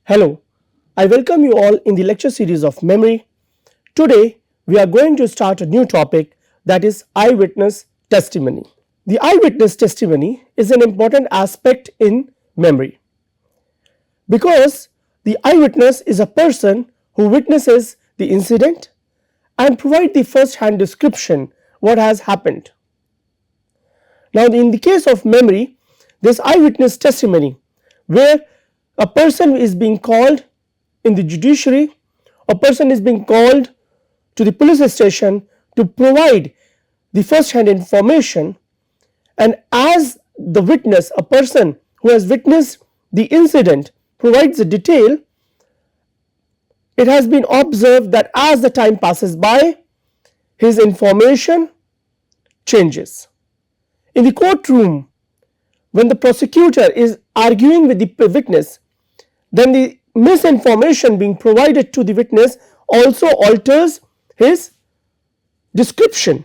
Hello, I welcome you all in the lecture series of memory. Today, we are going to start a new topic, that is eyewitness testimony. The eyewitness testimony is an important aspect in memory because the eyewitness is a person who witnesses the incident and provide the first hand description what has happened. Now, in the case of memory, this eyewitness testimony where a person is being called in the judiciary, a person is being called to the police station to provide the first hand information, and as the witness, a person who has witnessed the incident provides a detail, it has been observed that as the time passes by, his information changes. In the courtroom, when the prosecutor is arguing with the witness, then the misinformation being provided to the witness also alters his description,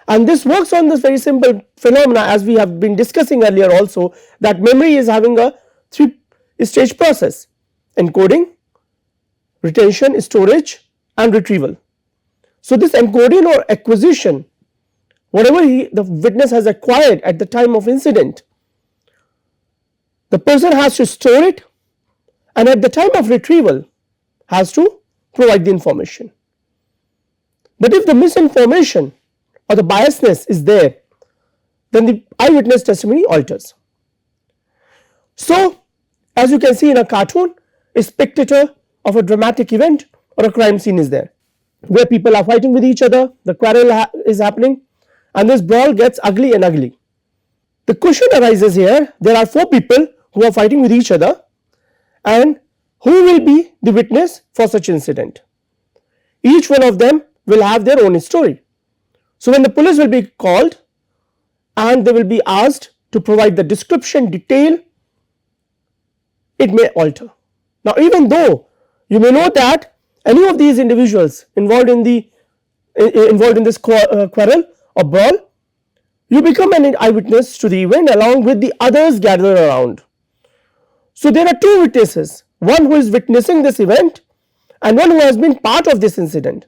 and this works on this very simple phenomena as we have been discussing earlier also, that memory is having a three-stage process: encoding, retention, storage and retrieval. So this encoding or acquisition, whatever the witness has acquired at the time of incident, the person has to store it, and at the time of retrieval has to provide the information. But if the misinformation or the biasness is there, then the eyewitness testimony alters. So as you can see in a cartoon, a spectator of a dramatic event or a crime scene is there, where people are fighting with each other, the quarrel is happening, and this brawl gets ugly and ugly. The question arises here, there are four people who are fighting with each other, and who will be the witness for such incident? Each one of them will have their own story. So when the police will be called and they will be asked to provide the description detail, it may alter. Now even though you may know that any of these individuals involved in this quarrel or brawl, you become an eyewitness to the event along with the others gathered around. So there are two witnesses, one who is witnessing this event and one who has been part of this incident.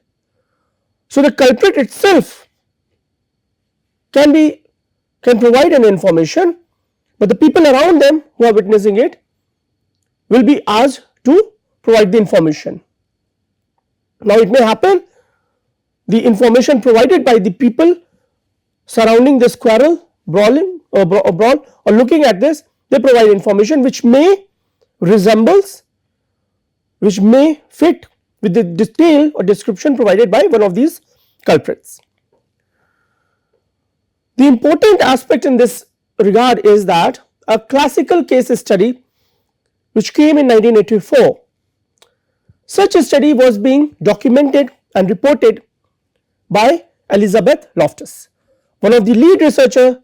So the culprit itself can provide an information, but the people around them who are witnessing it will be asked to provide the information. Now it may happen the information provided by the people surrounding this quarrel, brawling or brawl or looking at this, they provide information which may fit with the detail or description provided by one of these culprits. The important aspect in this regard is that a classical case study which came in 1984, such a study was being documented and reported by Elizabeth Loftus, one of the lead researchers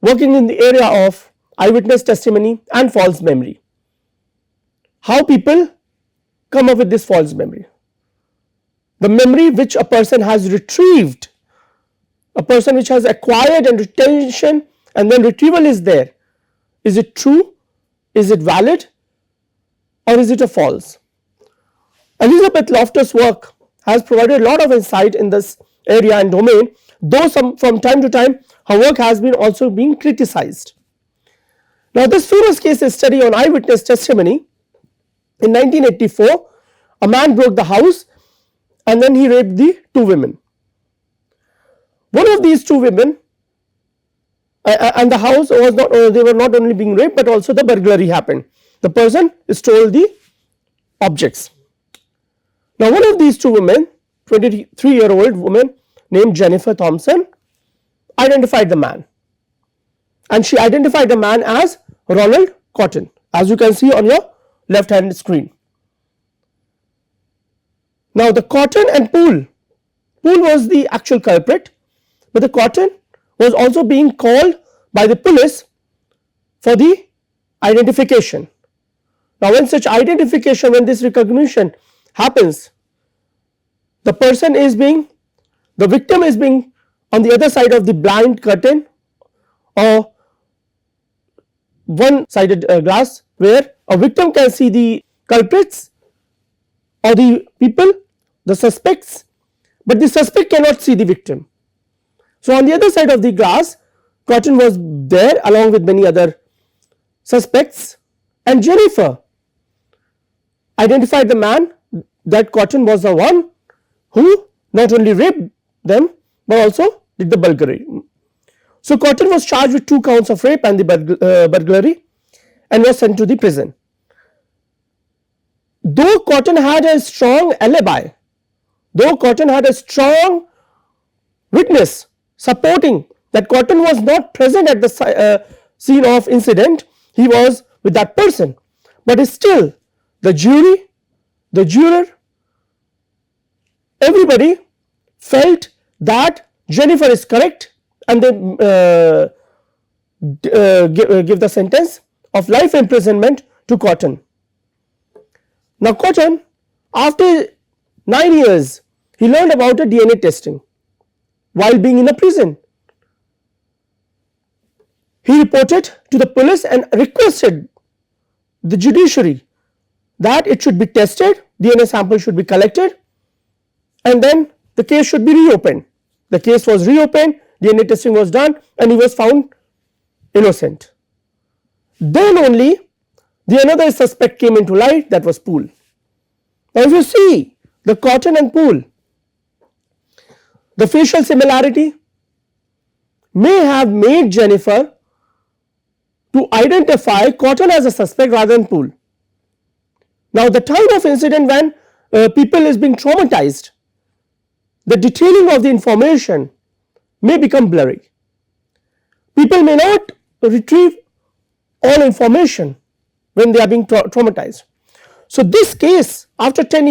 working in the area of eyewitness testimony and false memory. How people come up with this false memory? The memory which a person has retrieved, a person which has acquired and retention and then retrieval is there. Is it true? Is it valid? Or is it a false? Elizabeth Loftus' work has provided a lot of insight in this area and domain, though from time to time her work has been also being criticized. Now this famous case study on eyewitness testimony, in 1984 a man broke the house and then he raped the two women. One of these two women and the house was not, they were not only being raped but also the burglary happened. The person stole the objects. Now one of these two women, 23-year-old woman named Jennifer Thompson, identified the man, and she identified the man as Ronald Cotton, as you can see on your left hand screen. Now the Cotton and Poole was the actual culprit, but the Cotton was also being called by the police for the identification. Now when such identification, when this recognition happens, the victim is being on the other side of the blind curtain or one sided glass where A victim can see the culprits or the people, the suspects, but the suspect cannot see the victim. So on the other side of the glass, Cotton was there along with many other suspects, and Jennifer identified the man that Cotton was the one who not only raped them but also did the burglary. So Cotton was charged with 2 counts of rape and the burglary and was sent to the prison. Though Cotton had a strong alibi, though Cotton had a strong witness supporting that Cotton was not present at the scene of incident, he was with that person, but still the jury, the juror, everybody felt that Jennifer is correct, and they give the sentence of life imprisonment to Cotton. Now Cotton, after 9 years, he learned about the DNA testing while being in a prison. He reported to the police and requested the judiciary that it should be tested, DNA sample should be collected, and then the case should be reopened. The case was reopened, DNA testing was done, and he was found innocent. Then only the another suspect came into light, that was Poole. Now if you see the Cotton and Poole, the facial similarity may have made Jennifer to identify Cotton as a suspect rather than Poole. Now the time of incident when people is being traumatized, the detailing of the information may become blurry. People may not retrieve all information when they are being traumatized. So this case, after 9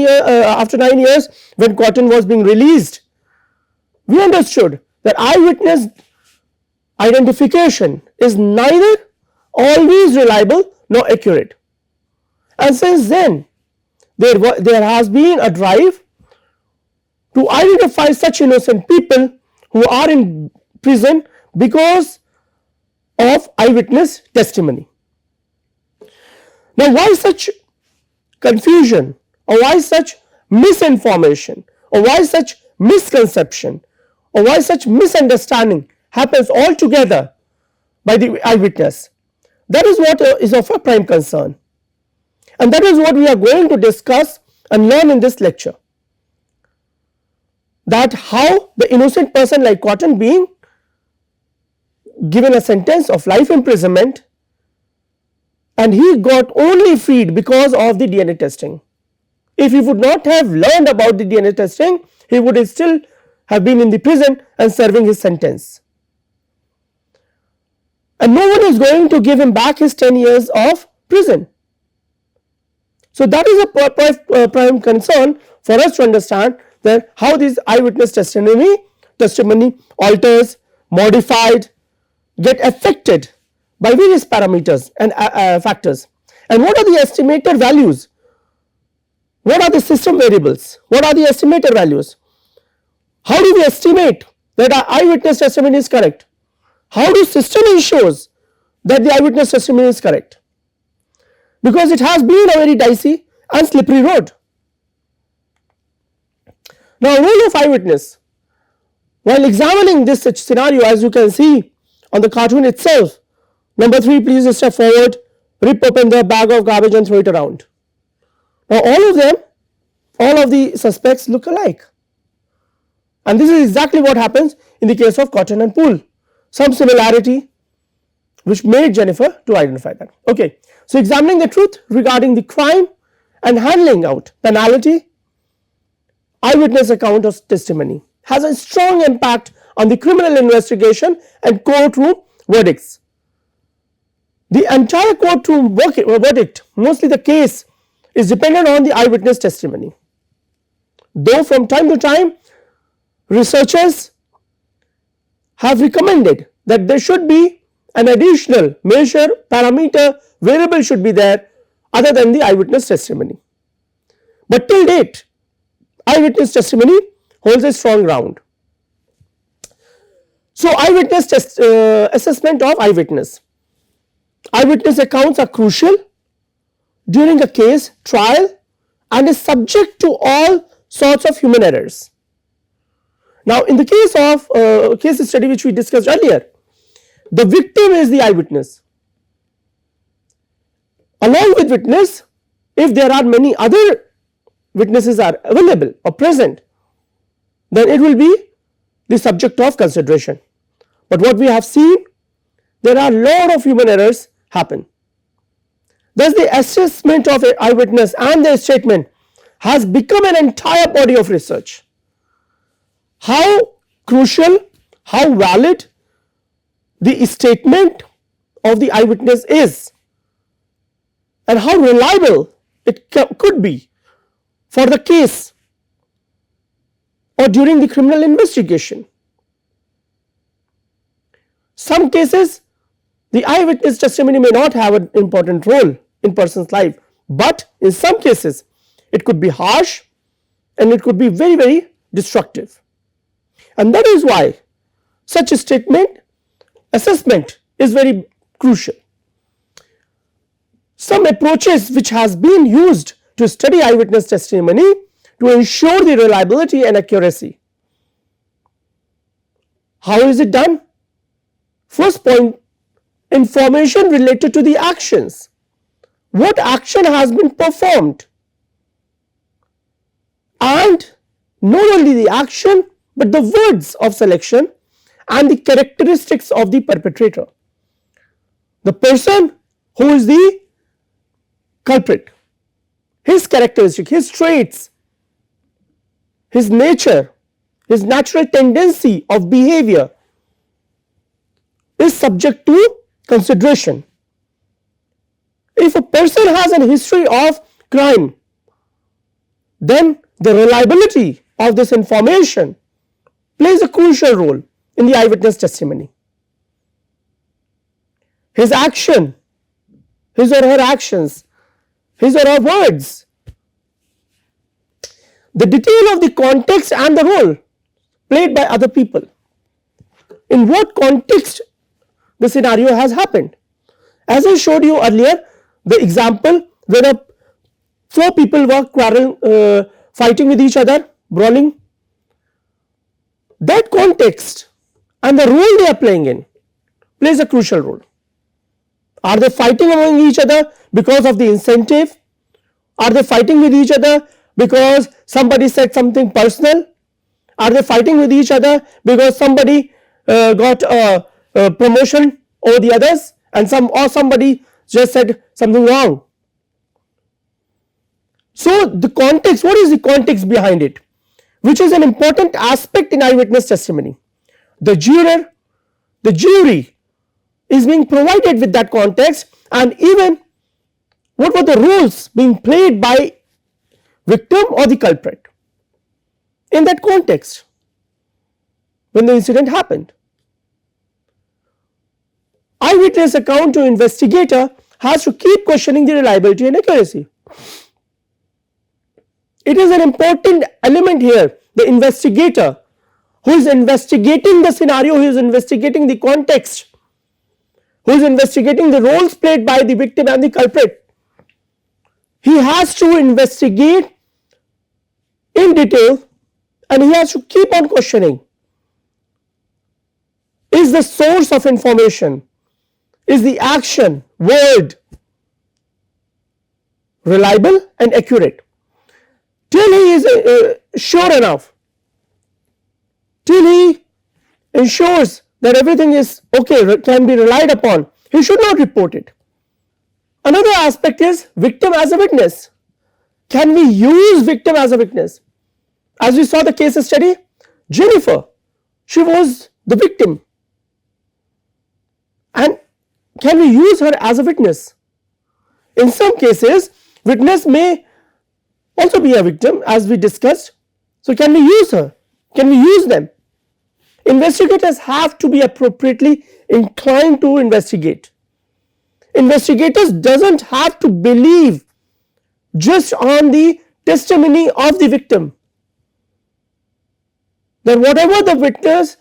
years, when Cotton was being released, we understood that eyewitness identification is neither always reliable nor accurate. And since then, there has been a drive to identify such innocent people who are in prison because of eyewitness testimony. Now why such confusion, or why such misinformation, or why such misconception, or why such misunderstanding happens altogether by the eyewitness? That is what is of a prime concern, and that is what we are going to discuss and learn in this lecture, that how the innocent person like Cotton being given a sentence of life imprisonment, and he got only freed because of the DNA testing. If he would not have learned about the DNA testing, he would still have been in the prison and serving his sentence, and no one is going to give him back his 10 years of prison. So that is a prime concern for us to understand that how this eyewitness testimony alters, modified, get affected by various parameters and factors, and what are the estimated values, what are the system variables, what are the estimated values, how do we estimate that our eyewitness testimony is correct, how do system ensures that the eyewitness testimony is correct, because it has been a very dicey and slippery road. Now role of eyewitness, while examining this such scenario, as you can see on the cartoon itself, number 3, please step forward, rip open the bag of garbage and throw it around. Now all of them, all of the suspects look alike, and this is exactly what happens in the case of Cotton and Poole. Some similarity which made Jennifer to identify that. Okay, so examining the truth regarding the crime and handling out penalty, eyewitness account of testimony has a strong impact on the criminal investigation and courtroom verdicts. The entire courtroom verdict, mostly the case, is dependent on the eyewitness testimony. Though from time to time researchers have recommended that there should be an additional measure, parameter, variable should be there other than the eyewitness testimony, but till date eyewitness testimony holds a strong ground. So eyewitness assessment of eyewitness. Eyewitness accounts are crucial during a case trial and is subject to all sorts of human errors. Now, in the case of case study which we discussed earlier, the victim is the eyewitness. Along with witness, if there are many other witnesses are available or present, then it will be the subject of consideration. But what we have seen, there are a lot of human errors happen. Thus, the assessment of an eyewitness and their statement has become an entire body of research. How crucial, how valid the statement of the eyewitness is, and how reliable it could be for the case or during the criminal investigation. Some cases, the eyewitness testimony may not have an important role in person's life, but in some cases it could be harsh and it could be very, very destructive. And that is why such a statement assessment is very crucial. Some approaches which has been used to study eyewitness testimony to ensure the reliability and accuracy. How is it done? First point, information related to the actions. What action has been performed? And not only the action, but the words of selection and the characteristics of the perpetrator. The person who is the culprit, his characteristic, his traits, his nature, his natural tendency of behavior is subject to consideration. If a person has a history of crime, then the reliability of this information plays a crucial role in the eyewitness testimony. His action, his or her actions, his or her words, the detail of the context and the role played by other people. In what context the scenario has happened. As I showed you earlier, the example where four people were fighting with each other, brawling. That context and the role they are playing in plays a crucial role. Are they fighting among each other because of the incentive? Are they fighting with each other because somebody said something personal? Are they fighting with each other because somebody got a promotion over the others and somebody just said something wrong? So the context, what is the context behind it? Which is an important aspect in eyewitness testimony. The jury is being provided with that context, and even what were the roles being played by victim or the culprit in that context when the incident happened. Eyewitness account to investigator has to keep questioning the reliability and accuracy. It is an important element here. The investigator who is investigating the scenario, who is investigating the context, who is investigating the roles played by the victim and the culprit, he has to investigate in detail and he has to keep on questioning. Is the source of information, is the action, word reliable and accurate? Till he is sure enough, till he ensures that everything is okay, can be relied upon, he should not report it. Another aspect is victim as a witness. Can we use victim as a witness? As we saw the case study, Jennifer, she was the victim. And can we use her as a witness? In some cases, witness may also be a victim, as we discussed. So can we use her? Can we use them? Investigators have to be appropriately inclined to investigate. Investigators doesn't have to believe just on the testimony of the victim, that whatever the witness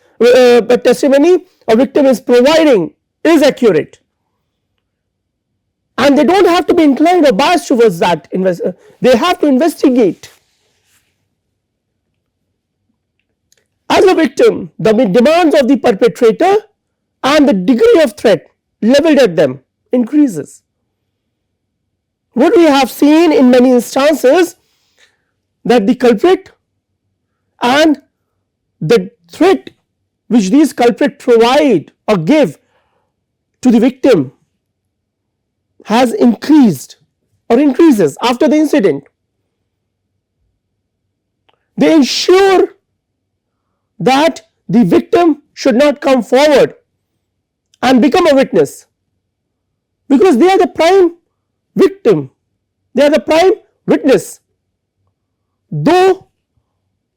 testimony or victim is providing is accurate. and they do not have to be inclined or biased towards that, they have to investigate. As a victim, the demands of the perpetrator and the degree of threat leveled at them increases. What we have seen in many instances, that the culprit and the threat which these culprits provide or give to the victim has increased or increases after the incident. They ensure that the victim should not come forward and become a witness, because they are the prime victim, they are the prime witness. Though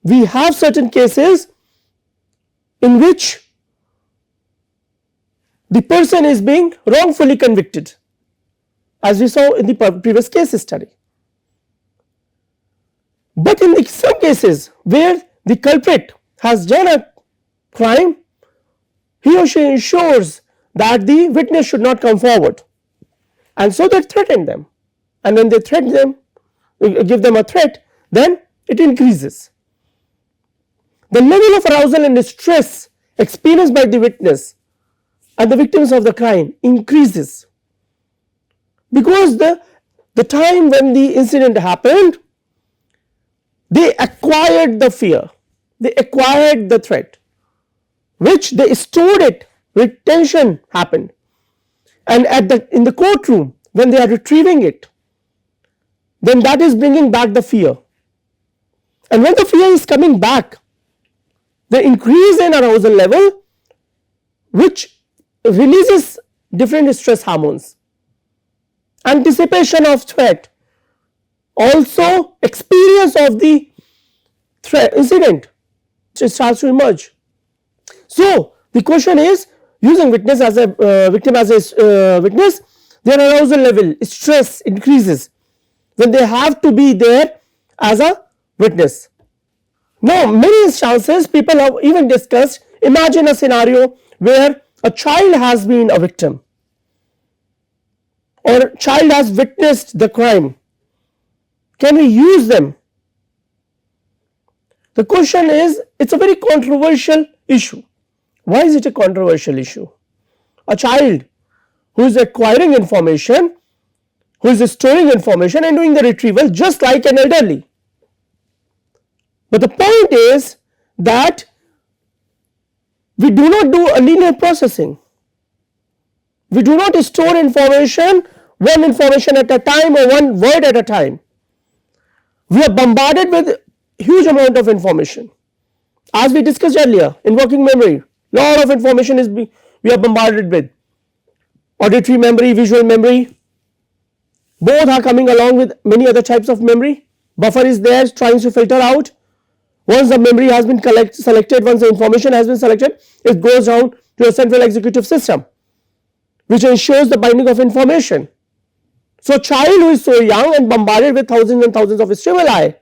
we have certain cases in which the person is being wrongfully convicted, as we saw in the previous case study, but in some cases where the culprit has done a crime, he or she ensures that the witness should not come forward, and so they threaten them, and when they threaten them, give them a threat, then it increases. The level of arousal and distress experienced by the witness and the victims of the crime increases, because the time when the incident happened, they acquired the fear, they acquired the threat, which they stored it, retention happened, and in the courtroom when they are retrieving it, then that is bringing back the fear, and when the fear is coming back, the increase in arousal level, which releases different stress hormones, anticipation of threat, also experience of the threat incident starts to emerge. So the question is, using witness as a victim as a witness, their arousal level, stress increases when they have to be there as a witness. Now, many instances people have even discussed, imagine a scenario where a child has been a victim or a child has witnessed the crime. Can we use them? The question is, it's a very controversial issue. Why is it a controversial issue? A child who is acquiring information, who is storing information and doing the retrieval just like an elderly. But the point is that we do not do a linear processing. We do not store information, one information at a time or one word at a time. We are bombarded with huge amount of information. As we discussed earlier, in working memory, lot of information we are bombarded with. Auditory memory, visual memory, both are coming along with many other types of memory. Buffer is there trying to filter out. Once the memory has been selected, once the information has been selected, it goes down to a central executive system, which ensures the binding of information. So child who is so young and bombarded with thousands and thousands of stimuli,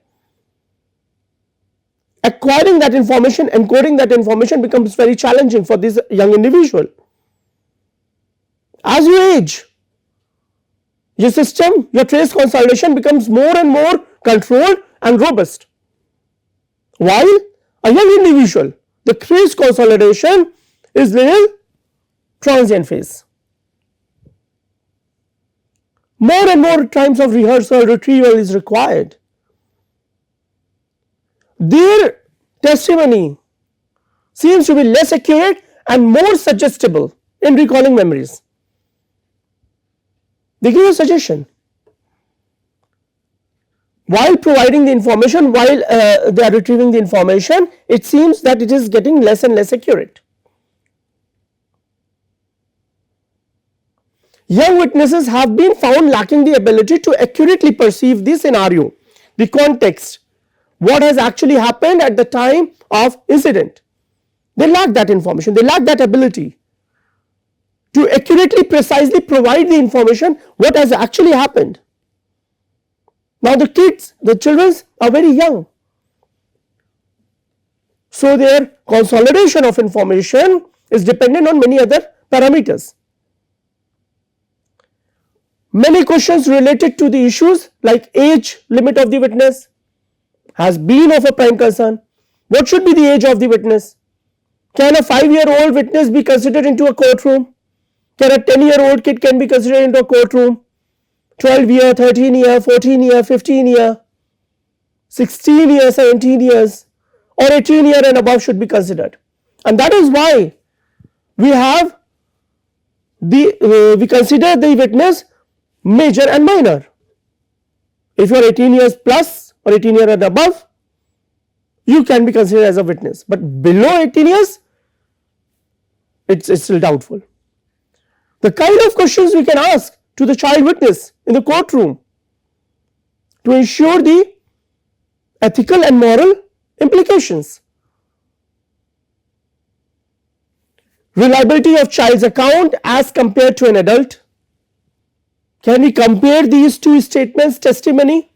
acquiring that information, encoding that information becomes very challenging for this young individual. As you age, your system, your trace consolidation becomes more and more controlled and robust. While a young individual, the trace consolidation is little transient phase. More and more times of rehearsal, retrieval is required. Their testimony seems to be less accurate and more suggestible in recalling memories. They give a suggestion. While providing the information, while they are retrieving the information, it seems that it is getting less and less accurate. Young witnesses have been found lacking the ability to accurately perceive the scenario, the context, what has actually happened at the time of incident. They lack that information, they lack that ability to accurately, precisely provide the information what has actually happened. Now the kids, the children are very young, so their consolidation of information is dependent on many other parameters. Many questions related to the issues like age limit of the witness has been of a prime concern. What should be the age of the witness? Can a 5-year-old witness be considered into a courtroom? Can a 10-year-old kid can be considered into a courtroom? 12-year, 13-year, 14-year, 15-year, 16-year, 17 years or 18-year and above should be considered. And that is why we have we consider the witness major and minor. If you are 18 years plus or 18 years and above, you can be considered as a witness, but below 18 years, it's still doubtful. The kind of questions we can ask to the child witness in the courtroom to ensure the ethical and moral implications. Reliability of child's account as compared to an adult. Can we compare these two statements, testimony,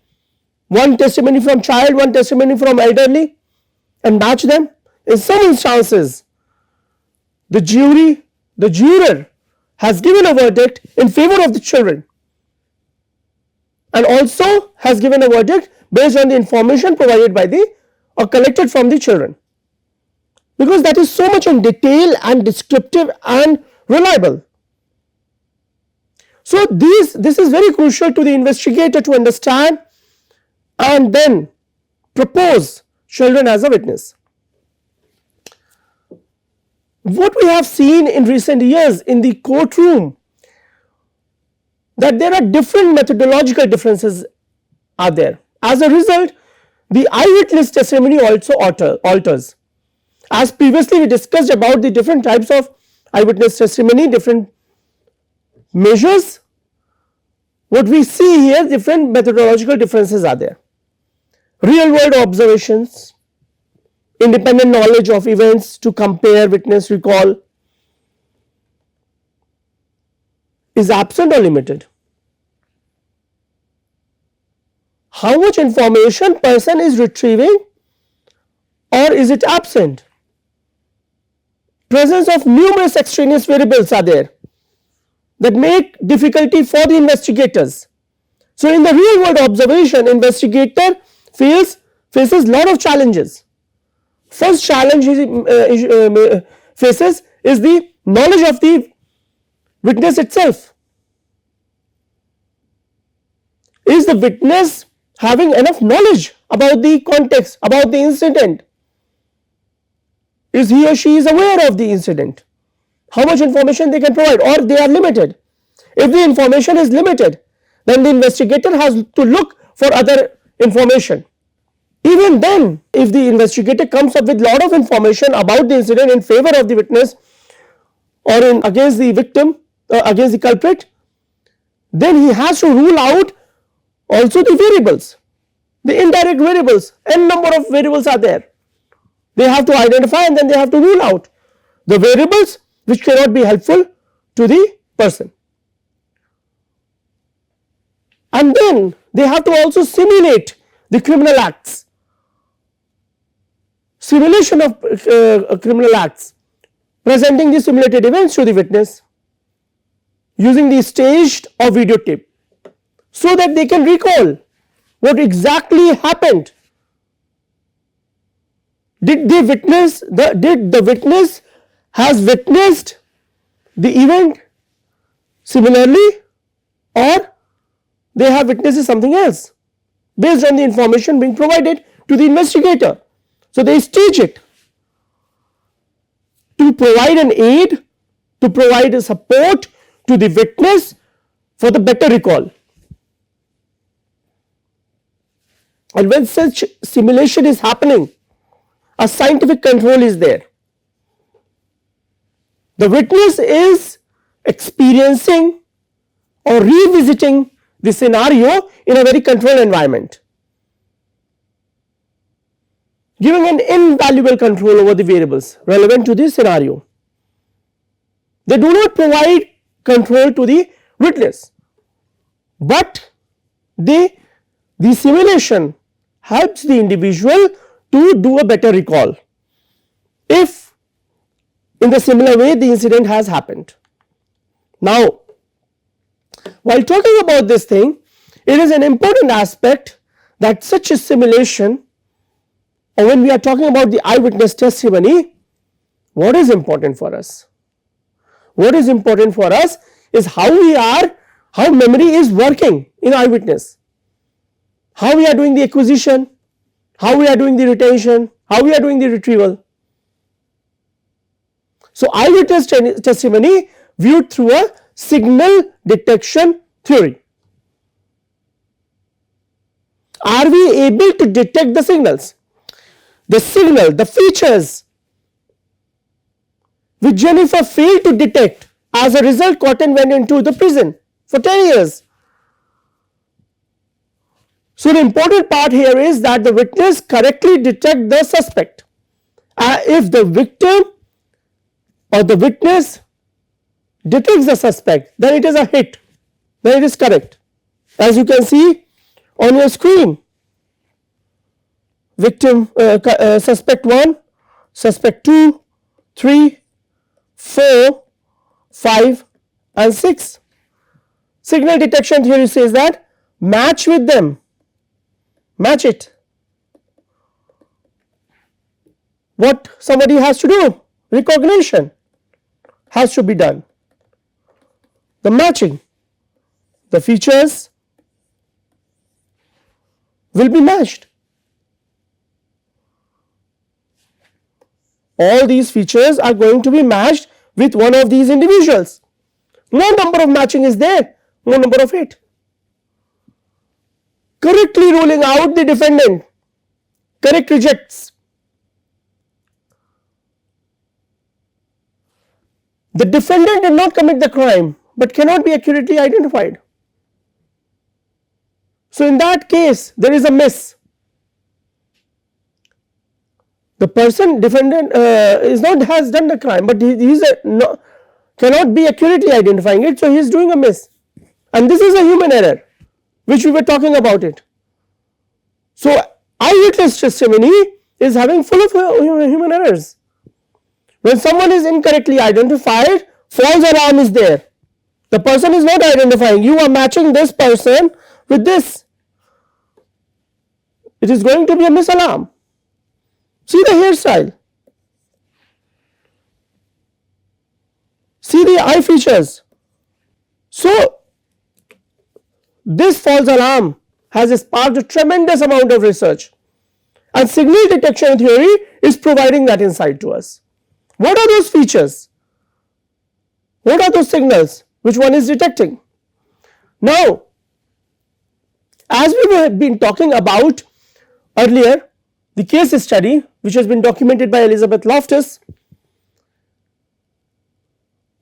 one testimony from child, one testimony from elderly, and match them? In some instances, the juror has given a verdict in favor of the children and also has given a verdict based on the information provided by the or collected from the children, because that is so much in detail and descriptive and reliable. So this is very crucial to the investigator to understand and then propose children as a witness. What we have seen in recent years in the courtroom, that there are different methodological differences are there. As a result, the eyewitness testimony also alters. As previously we discussed about the different types of eyewitness testimony, different measures, what we see here, different methodological differences are there. Real world observations, independent knowledge of events to compare witness recall is absent or limited. How much information person is retrieving, or is it absent? Presence of numerous extraneous variables are there that make difficulty for the investigators. So in the real world observation, investigator faces lot of challenges. First challenge he faces is the knowledge of the witness itself. Is the witness having enough knowledge about the context, about the incident? Is he or she is aware of the incident? How much information they can provide, or they are limited? If the information is limited, then the investigator has to look for other information. Even then, if the investigator comes up with lot of information about the incident in favor of the witness or against the victim, against the culprit, then he has to rule out also the variables, the indirect variables. N number of variables are there. They have to identify and then they have to rule out the variables which cannot be helpful to the person. And then they have to also simulate the criminal acts. Simulation of criminal acts, presenting the simulated events to the witness using the staged or videotape, so that they can recall what exactly happened. Did the witness has witnessed the event similarly, or they have witnessed something else based on the information being provided to the investigator. So they stage it to provide an aid, to provide a support to the witness for the better recall. And when such simulation is happening, a scientific control is there. The witness is experiencing or revisiting the scenario in a very controlled environment, giving an invaluable control over the variables relevant to the scenario. They do not provide control to the witness, but the simulation helps the individual to do a better recall if in the similar way the incident has happened. Now, While talking about this thing, it is an important aspect that such a simulation, or when we are talking about the eyewitness testimony, what is important for us? What is important for us is how memory is working in eyewitness, how we are doing the acquisition, how we are doing the retention, how we are doing the retrieval. So, eyewitness testimony viewed through a signal detection theory. Are we able to detect the signals? The signal, the features which Jennifer failed to detect. As a result, Cotton went into the prison for 10 years. So, the important part here is that the witness correctly detect the suspect. If the victim or the witness detects the suspect, then it is a hit, then it is correct. As you can see on your screen, victim, suspect 1, suspect 2, 3, 4, 5 and 6. Signal detection theory says that match with them, match it. What somebody has to do, recognition has to be done. The matching, the features will be matched. All these features are going to be matched with one of these individuals. No number of matching is there, no number of it. Correctly ruling out the defendant, correct rejects. The defendant did not commit the crime but cannot be accurately identified. So, in that case, there is a miss. The person defendant has done the crime, but he cannot be accurately identifying it, so he is doing a miss. And this is a human error, which we were talking about it. So, eyewitness testimony is having full of human errors. When someone is incorrectly identified, false alarm is there. The person is not identifying, you are matching this person with this. It is going to be a misalarm. See the hairstyle, see the eye features. So, this false alarm has sparked a tremendous amount of research, and signal detection theory is providing that insight to us. What are those features? What are those signals which one is detecting? Now, as we have been talking about earlier, the case study which has been documented by Elizabeth Loftus,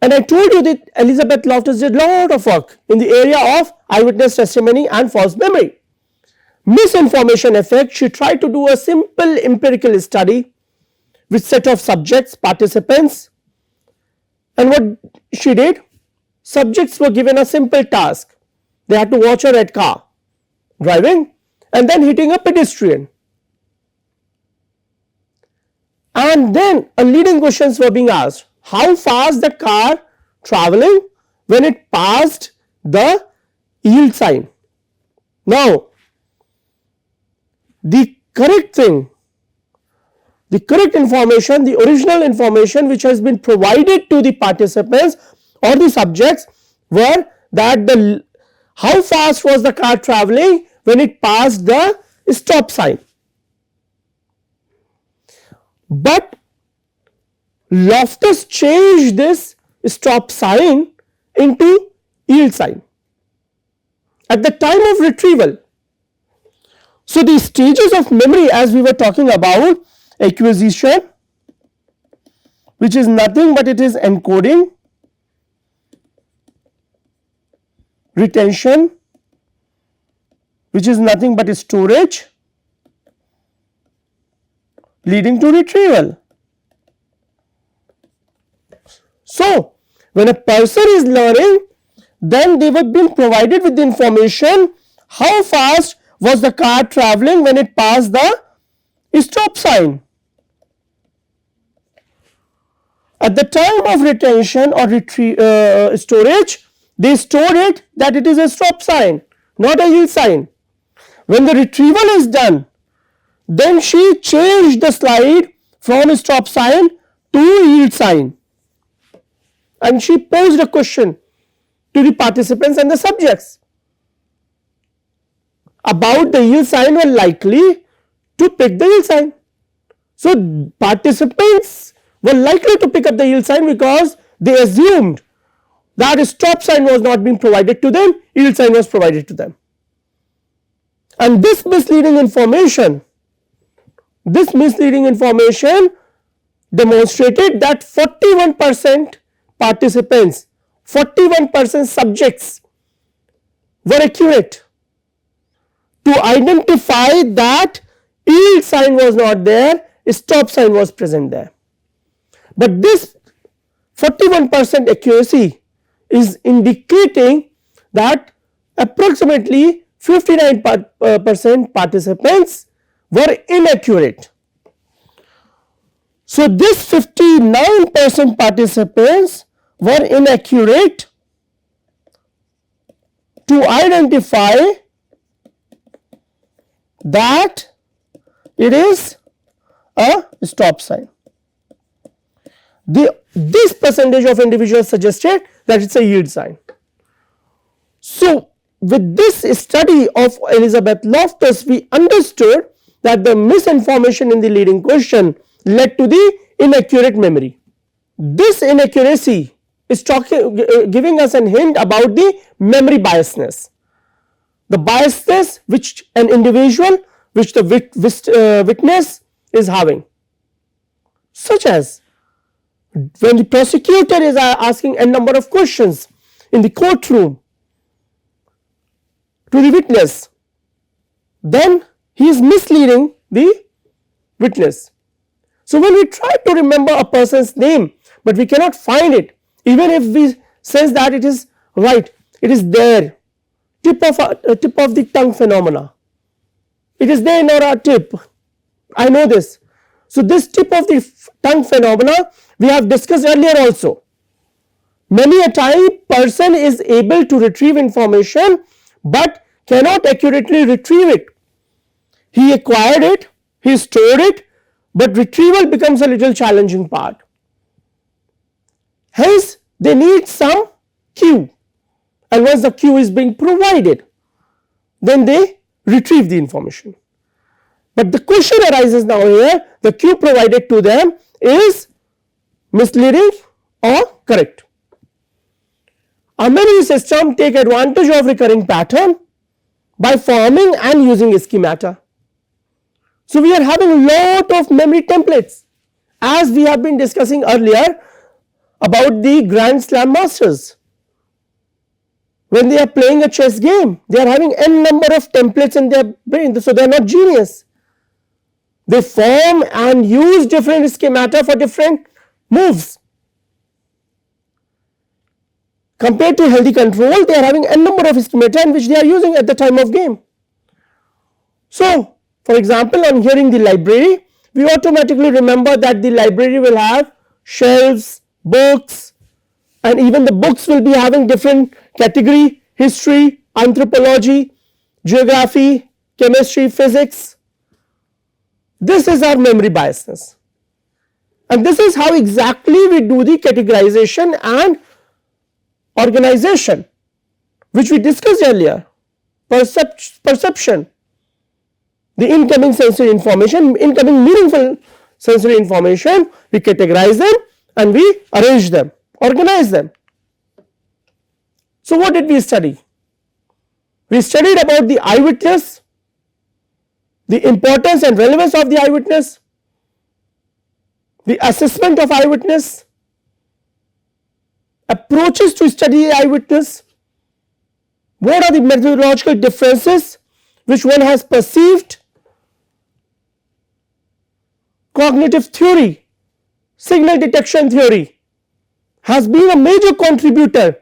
and I told you that Elizabeth Loftus did a lot of work in the area of eyewitness testimony and false memory. Misinformation effect, she tried to do a simple empirical study with set of subjects, participants, and what she did, subjects were given a simple task. They had to watch a red car driving and then hitting a pedestrian. And then a leading questions were being asked. How fast the car traveling when it passed the yield sign? Now, the correct thing, the correct information, the original information which has been provided to the participants or the subjects were that how fast was the car traveling when it passed the stop sign. But Loftus changed this stop sign into yield sign at the time of retrieval. So, the stages of memory, as we were talking about, acquisition, which is nothing but it is encoding, retention, which is nothing but storage, leading to retrieval. So, when a person is learning, then they were being provided with the information how fast was the car traveling when it passed the stop sign. At the time of retention or storage, they stored it that it is a stop sign, not a yield sign. When the retrieval is done, then she changed the slide from a stop sign to yield sign, and she posed a question to the participants and the subjects about the yield sign were likely to pick the yield sign. So participants were likely to pick up the yield sign because they assumed that a stop sign was not being provided to them, yield sign was provided to them. And this misleading information demonstrated that 41% participants, 41% subjects were accurate to identify that yield sign was not there, stop sign was present there. But this 41% accuracy is indicating that approximately 59% participants were inaccurate. So this 59% participants were inaccurate to identify that it is a stop sign. This percentage of individuals suggested that it is a yield sign. So with this study of Elizabeth Loftus, we understood that the misinformation in the leading question led to the inaccurate memory. This inaccuracy is giving us a hint about the memory biasness. The biasness which an individual, which the witness is having, such as when the prosecutor is asking a number of questions in the courtroom to the witness, then he is misleading the witness. So when we try to remember a person's name but we cannot find it, even if we says that it is right, it is there, tip of the tongue phenomena, it is there in our tip, I know this. So this tip of the tongue phenomena we have discussed earlier also. Many a time person is able to retrieve information but cannot accurately retrieve it. He acquired it, he stored it, but retrieval becomes a little challenging part. Hence they need some cue, and once the cue is being provided, then they retrieve the information. But the question arises now here, the cue provided to them is misleading or correct. Our memory system take advantage of recurring pattern by forming and using schemata. So we are having a lot of memory templates, as we have been discussing earlier about the Grand Slam masters. When they are playing a chess game, they are having n number of templates in their brain, so they are not genius. They form and use different schemata for different moves. Compared to healthy control, they are having n number of schemata in which they are using at the time of game. So for example, on hearing the library, we automatically remember that the library will have shelves, books, and even the books will be having different category: history, anthropology, geography, chemistry, physics. This is our memory biasness, and this is how exactly we do the categorization and organization, which we discussed earlier. Perception, the incoming sensory information, incoming meaningful sensory information, we categorize them and we arrange them, organize them. So what did we study? We studied about the eyewitness, the importance and relevance of the eyewitness, the assessment of eyewitness, approaches to study the eyewitness, what are the methodological differences which one has perceived. Cognitive theory, signal detection theory has been a major contributor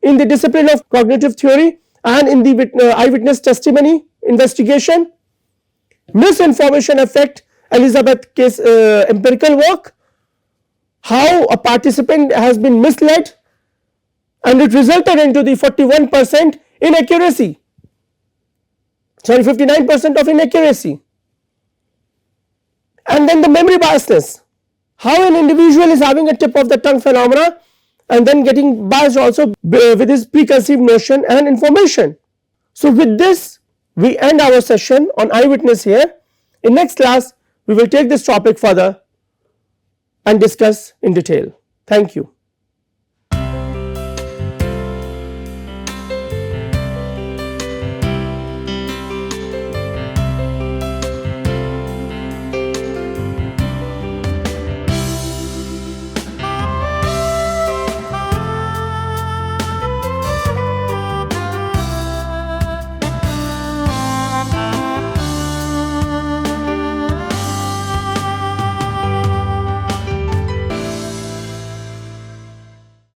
in the discipline of cognitive theory and in the eyewitness testimony investigation. Misinformation effect, Elizabeth case empirical work, how a participant has been misled and it resulted into the 41% inaccuracy, sorry 59% of inaccuracy. And then the memory biasness, how an individual is having a tip of the tongue phenomena and then getting biased also with his preconceived notion and information. So with this we end our session on eyewitness here. In next class we will take this topic further and discuss in detail. Thank you.